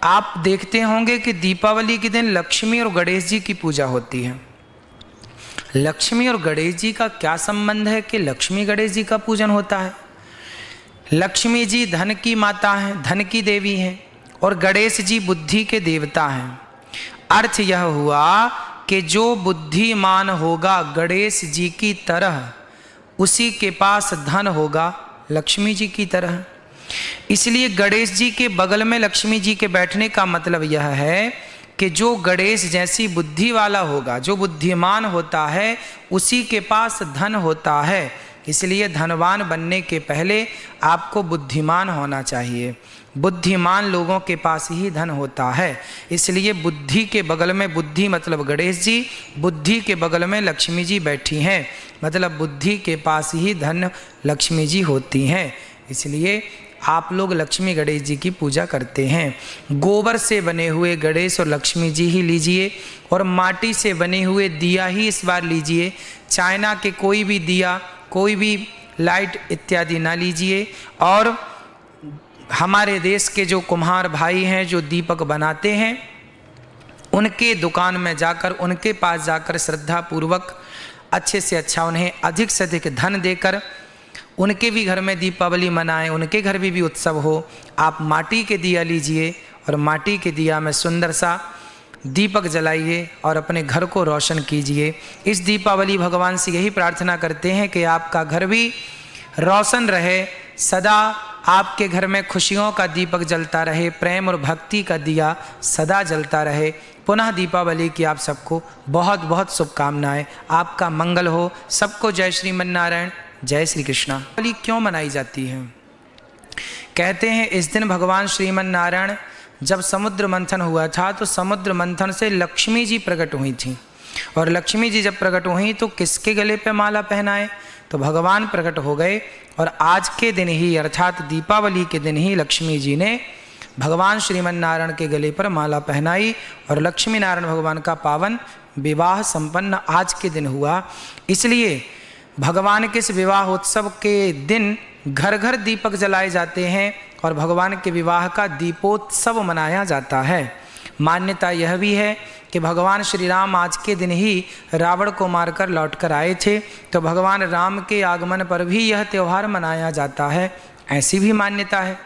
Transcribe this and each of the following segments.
आप देखते होंगे कि दीपावली के दिन लक्ष्मी और गणेश जी की पूजा होती है। लक्ष्मी और गणेश जी का क्या संबंध है कि लक्ष्मी गणेश जी का पूजन होता है? लक्ष्मी जी धन की माता हैं, धन की देवी हैं, और गणेश जी बुद्धि के देवता हैं। अर्थ यह हुआ कि जो बुद्धिमान होगा गणेश जी की तरह, उसी के पास धन होगा लक्ष्मी जी की तरह। इसलिए गणेश जी के बगल में लक्ष्मी जी के बैठने का मतलब यह है कि जो गणेश जैसी बुद्धि वाला होगा, जो बुद्धिमान होता है, उसी के पास धन होता है। इसलिए धनवान बनने के पहले आपको बुद्धिमान होना चाहिए। बुद्धिमान लोगों के पास ही धन होता है। इसलिए बुद्धि के बगल में, बुद्धि मतलब गणेश जी, बुद्धि के बगल में लक्ष्मी जी बैठी हैं, मतलब बुद्धि के पास ही धन लक्ष्मी जी होती हैं। इसलिए आप लोग लक्ष्मी गणेश जी की पूजा करते हैं। गोबर से बने हुए गणेश और लक्ष्मी जी ही लीजिए, और माटी से बने हुए दिया ही इस बार लीजिए। चाइना के कोई भी दिया, कोई भी लाइट इत्यादि ना लीजिए। और हमारे देश के जो कुम्हार भाई हैं, जो दीपक बनाते हैं, उनके दुकान में जाकर, उनके पास जाकर श्रद्धा पूर्वक अच्छे से अच्छा उन्हें अधिक से अधिक धन देकर उनके भी घर में दीपावली मनाएं, उनके घर भी उत्सव हो। आप माटी के दिया लीजिए और माटी के दिया में सुंदर सा दीपक जलाइए और अपने घर को रोशन कीजिए। इस दीपावली भगवान से यही प्रार्थना करते हैं कि आपका घर भी रोशन रहे, सदा आपके घर में खुशियों का दीपक जलता रहे, प्रेम और भक्ति का दिया सदा जलता रहे। पुनः दीपावली की आप सबको बहुत बहुत शुभकामनाएं। आपका मंगल हो। सबको जय श्रीमन नारायण, जय श्री कृष्णा। दीपावली क्यों मनाई जाती है? कहते हैं इस दिन भगवान श्रीमन नारायण जब समुद्र मंथन हुआ था, तो समुद्र मंथन से लक्ष्मी जी प्रकट हुई थी, और लक्ष्मी जी जब प्रकट हुई तो किसके गले पे माला पहनाए? तो भगवान प्रकट हो गए। और आज के दिन ही, अर्थात दीपावली के दिन ही, लक्ष्मी जी ने भगवान श्रीमन नारायण के गले पर माला पहनाई, और लक्ष्मी नारायण भगवान का पावन विवाह संपन्न आज के दिन हुआ। इसलिए भगवान के इस विवाह उत्सव के दिन घर घर दीपक जलाए जाते हैं, और भगवान के विवाह का दीपोत्सव मनाया जाता है। मान्यता यह भी है कि भगवान श्री राम आज के दिन ही रावण को मारकर लौटकर आए थे, तो भगवान राम के आगमन पर भी यह त्यौहार मनाया जाता है, ऐसी भी मान्यता है।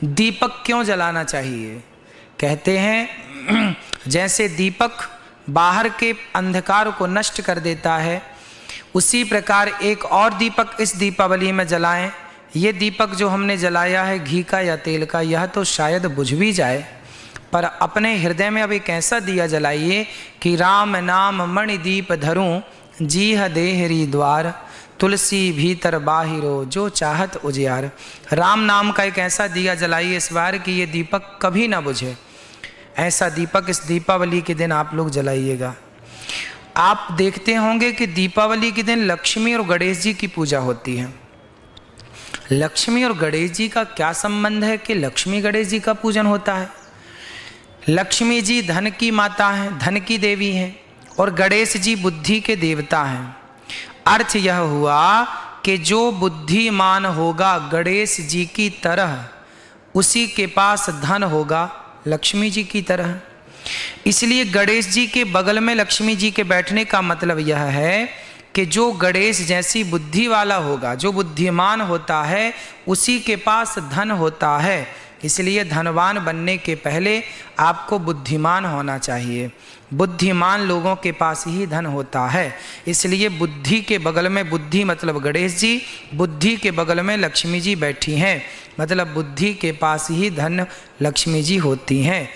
दीपक क्यों जलाना चाहिए? कहते हैं जैसे दीपक बाहर के अंधकार को नष्ट कर देता है, उसी प्रकार एक और दीपक इस दीपावली में जलाएं। ये दीपक जो हमने जलाया है घी का या तेल का, यह तो शायद बुझ भी जाए, पर अपने हृदय में अब एक ऐसा दिया जलाइए कि राम नाम मणि दीप धरूं, जीह देहरी द्वार, तुलसी भीतर बाहिरो जो चाहत उजियार। राम नाम का एक ऐसा दिया जलाइए इस बार कि ये दीपक कभी ना बुझे। ऐसा दीपक इस दीपावली के दिन आप लोग जलाइएगा। आप देखते होंगे कि दीपावली के दिन लक्ष्मी और गणेश जी की पूजा होती है। लक्ष्मी और गणेश जी का क्या संबंध है कि लक्ष्मी गणेश जी का पूजन होता है? लक्ष्मी जी धन की माता हैं, धन की देवी हैं, और गणेश जी बुद्धि के देवता हैं। अर्थ यह हुआ कि जो बुद्धिमान होगा गणेश जी की तरह, उसी के पास धन होगा लक्ष्मी जी की तरह। इसलिए गणेश जी के बगल में लक्ष्मी जी के बैठने का मतलब यह है कि जो गणेश जैसी बुद्धि वाला होगा, जो बुद्धिमान होता है, उसी के पास धन होता है। इसलिए धनवान बनने के पहले आपको बुद्धिमान होना चाहिए। बुद्धिमान लोगों के पास ही धन होता है। इसलिए बुद्धि के बगल में, बुद्धि मतलब गणेश जी, बुद्धि के बगल में लक्ष्मी जी बैठी हैं, मतलब बुद्धि के पास ही धन लक्ष्मी जी होती हैं।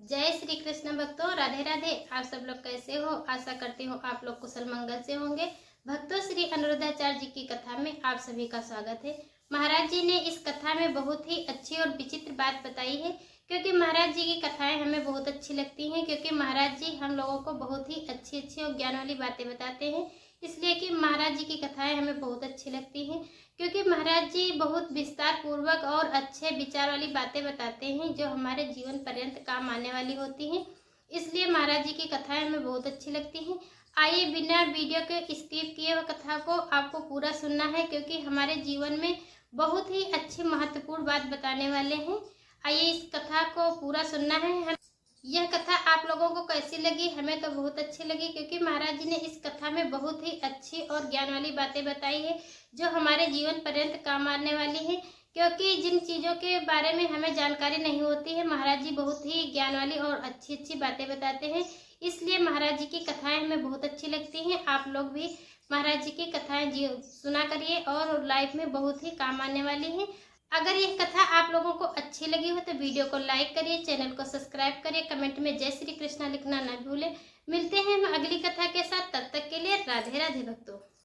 जय श्री कृष्ण भक्तों, राधे राधे। आप सब लोग कैसे हो? आशा करती हूँ आप लोग कुशल मंगल से होंगे। भक्तों, श्री अनिरुद्धाचार्य जी की कथा में आप सभी का स्वागत है। महाराज जी ने इस कथा में बहुत ही अच्छी और विचित्र बात बताई है, क्योंकि महाराज जी की कथाएं हमें बहुत अच्छी लगती हैं, क्योंकि महाराज जी हम लोगों को बहुत ही अच्छी अच्छी और ज्ञान वाली बातें बताते हैं। इसलिए कि महाराज जी की कथाएं हमें बहुत अच्छी लगती हैं, क्योंकि महाराज जी बहुत विस्तार पूर्वक और अच्छे विचार वाली बातें बताते हैं, जो हमारे जीवन पर्यंत काम आने वाली होती हैं। इसलिए महाराज जी की कथाएं हमें बहुत अच्छी लगती हैं। आइए बिना वीडियो के स्किप किए हुए कथा को आपको पूरा सुनना है, क्योंकि हमारे जीवन में बहुत ही अच्छी महत्वपूर्ण बात बताने वाले हैं। आइए इस कथा को पूरा सुनना है। यह कथा आप लोगों को कैसी लगी? हमें तो बहुत अच्छी लगी, क्योंकि महाराज जी ने इस कथा में बहुत ही अच्छी और ज्ञान वाली बातें बताई है जो हमारे जीवन पर्यंत काम आने वाली हैं। क्योंकि जिन चीज़ों के बारे में हमें जानकारी नहीं होती है, महाराज जी बहुत ही ज्ञान वाली और अच्छी अच्छी बातें बताते हैं। इसलिए महाराज जी की कथाएं हमें बहुत अच्छी लगती हैं। आप लोग भी महाराज जी की कथाएं सुना करिए और लाइफ में बहुत ही काम आने वाली हैं। अगर यह कथा आप लोगों को अच्छी लगी हो तो वीडियो को लाइक करिए, चैनल को सब्सक्राइब करिए, कमेंट में जय श्री कृष्णा लिखना न भूलें। मिलते हैं हम अगली कथा के साथ, तब तक के लिए राधे राधे भक्तों।